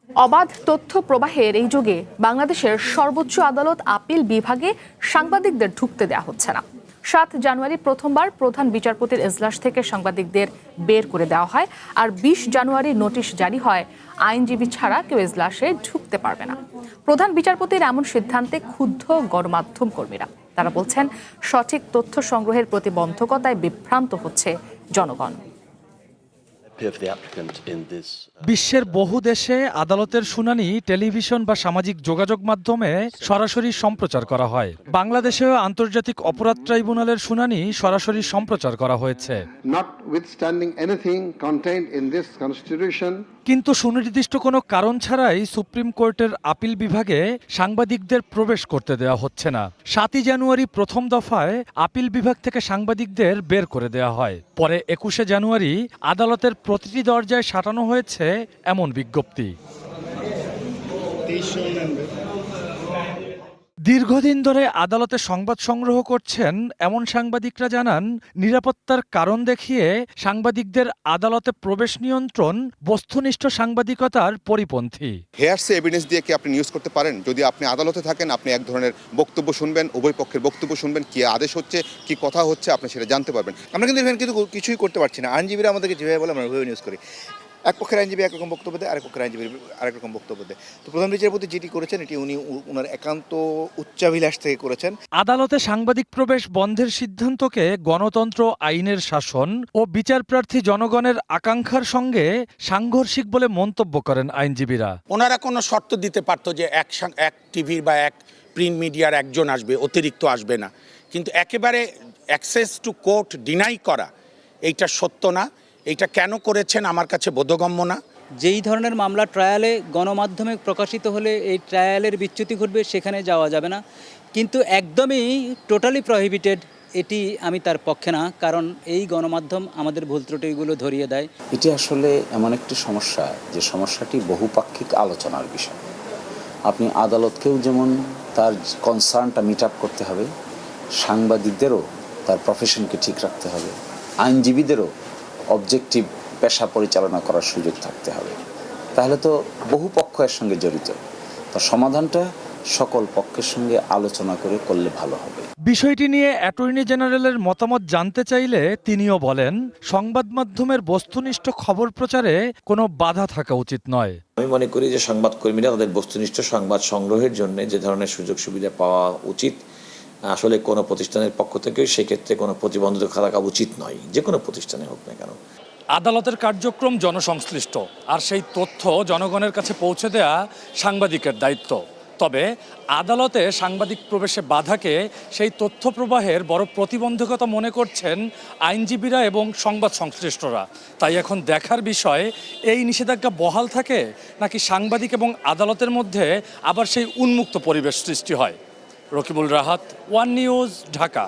অবাধ তথ্য প্রবাহের এই যুগে বাংলাদেশের সর্বোচ্চ আদালত আপিল বিভাগে সাংবাদিকদের ঢুকতে দেওয়া হচ্ছে না। ৭ জানুয়ারি প্রথমবার প্রধান বিচারপতির এজলাস থেকে সাংবাদিকদের বের করে দেওয়া হয়, আর ২০ জানুয়ারি নোটিশ জারি হয় আইনজীবী ছাড়া কেউ এজলাসে ঢুকতে পারবে না। প্রধান বিচারপতির এমন সিদ্ধান্তে ক্ষুব্ধ গণমাধ্যম কর্মীরা। তারা বলছেন, সঠিক তথ্য সংগ্রহের প্রতিবন্ধকতায় বিভ্রান্ত হচ্ছে জনগণ। বিশ্বের বহু দেশে আদালতের শুনানি টেলিভিশন বা সামাজিক যোগাযোগ মাধ্যমে সরাসরি সম্প্রচার করা হয়। বাংলাদেশেও আন্তর্জাতিক অপরাধ ট্রাইব্যুনালের শুনানি সরাসরি সম্প্রচার করা হয়েছে। কিন্তু সুনির্দিষ্ট কোনো কারণ ছাড়াই সুপ্রিম কোর্টের আপিল বিভাগে সাংবাদিকদের প্রবেশ করতে দেওয়া হচ্ছে না। ৭ জানুয়ারি প্রথম দফায় আপিল বিভাগ থেকে সাংবাদিকদের বের করে দেওয়া হয়। পরে ২১ জানুয়ারি আদালতের প্রতিটি দরজায় সাঁটানো হয়েছে এমন বিজ্ঞপ্তি। দীর্ঘদিন ধরে আদালতে সংবাদ সংগ্রহ করছেন এমন সাংবাদিকরা জানান, নিরাপত্তার কারণ দেখিয়ে সাংবাদিকদের আদালতে প্রবেশ নিয়ন্ত্রণ বস্তুনিষ্ঠ সাংবাদিকতার পরিপন্থী। হেয়ারসে এভিডেন্স দিয়ে কি আপনি নিউজ করতে পারেন? যদি আপনি আদালতে থাকেন, আপনি এক ধরনের বক্তব্য শুনবেন, উভয় পক্ষের বক্তব্য শুনবেন, কি আদেশ হচ্ছে, কি কথা হচ্ছে, আপনি সেটা জানতে পারবেন। আমরা কিন্তু এখানে কিছুই করতে পারছি না। আইনজীবীরা আমাদেরকে যেভাবে বলে আমরা ওইভাবে নিউজ করি। এক পক্ষের আইনজীবী একরকম বক্তব্য দেয়, আরেক পক্ষের আইনজীবী আরেক রকম বক্তব্য দেয়। তো প্রধান বিচারপতি যেটি করেছেন, এটি উনি ওনার একান্ত উচ্চাভিলাষ থেকে করেছেন। আদালতে সাংবাদিক প্রবেশ বন্ধের সিদ্ধান্তকে গণতন্ত্র, আইনের শাসন ও বিচারপ্রার্থী জনগণের আকাঙ্ক্ষার সঙ্গে সাংঘর্ষিক বলে মন্তব্য করেন আইনজীবীরা। ওনারা কোনো শর্ত দিতে পারতো যে এক টিভির বা এক প্রিন্ট মিডিয়ার একজন আসবে, অতিরিক্ত আসবে না। কিন্তু একেবারে অ্যাক্সেস টু কোর্ট ডিনাই করা, এইটা সত্য না। এইটা কেন করেছেন আমার কাছে বোধগম্য না। যেই ধরনের মামলা ট্রায়ালে গণমাধ্যমে প্রকাশিত হলে এই ট্রায়ালের বিচ্যুতি ঘটবে, সেখানে যাওয়া যাবে না। কিন্তু একদমই টোটালি প্রহিবিটেড, এটি আমি তার পক্ষে না। কারণ এই গণমাধ্যম আমাদের ভুল ত্রুটিগুলো ধরিয়ে দেয়। এটি আসলে এমন একটি সমস্যা, যে সমস্যাটি বহুপাক্ষিক আলোচনার বিষয়। আপনি আদালতকেও যেমন তার কনসার্নটা মিট আপ করতে হবে, সাংবাদিকদেরও তার প্রফেশনকে ঠিক রাখতে হবে, আইনজীবীদেরও অবজেক্টিভ পেশা পরিচালনা করার সুযোগ থাকতে হবে। তাহলে তো বহু পক্ষ এর সঙ্গে জড়িত। তো সমাধানটা সকল পক্ষের সঙ্গে আলোচনা করে করলে ভালো হবে। বিষয়টি নিয়ে অ্যাটর্নি জেনারেলের মতামত জানতে চাইলে তিনিও বলেন, সংবাদ মাধ্যমের বস্তুনিষ্ঠ খবর প্রচারে কোনো বাধা থাকা উচিত নয়। আমি মনে করি যে সংবাদকর্মীরা তাদের বস্তুনিষ্ঠ সংবাদ সংগ্রহের জন্য যে ধরনের সুযোগ সুবিধা পাওয়া উচিত, আসলে কোনো প্রতিষ্ঠানের পক্ষ থেকে সেক্ষেত্রে কোনো প্রতিবন্ধকতা থাকা উচিত নয়, যে কোনো প্রতিষ্ঠানে হোক না কেন। আদালতের কার্যক্রম জনসংশ্লিষ্ট, আর সেই তথ্য জনগণের কাছে পৌঁছে দেয়া সাংবাদিকের দায়িত্ব। তবে আদালতে সাংবাদিক প্রবেশে বাধাকে সেই তথ্য প্রবাহের বড় প্রতিবন্ধকতা মনে করছেন আইনজীবীরা এবং সংবাদ সংশ্লিষ্টরা। তাই এখন দেখার বিষয়, এই নিষেধাজ্ঞা বহাল থাকে নাকি সাংবাদিক এবং আদালতের মধ্যে আবার সেই উন্মুক্ত পরিবেশ সৃষ্টি হয়। Rakibul Rahat, one news, Dhaka.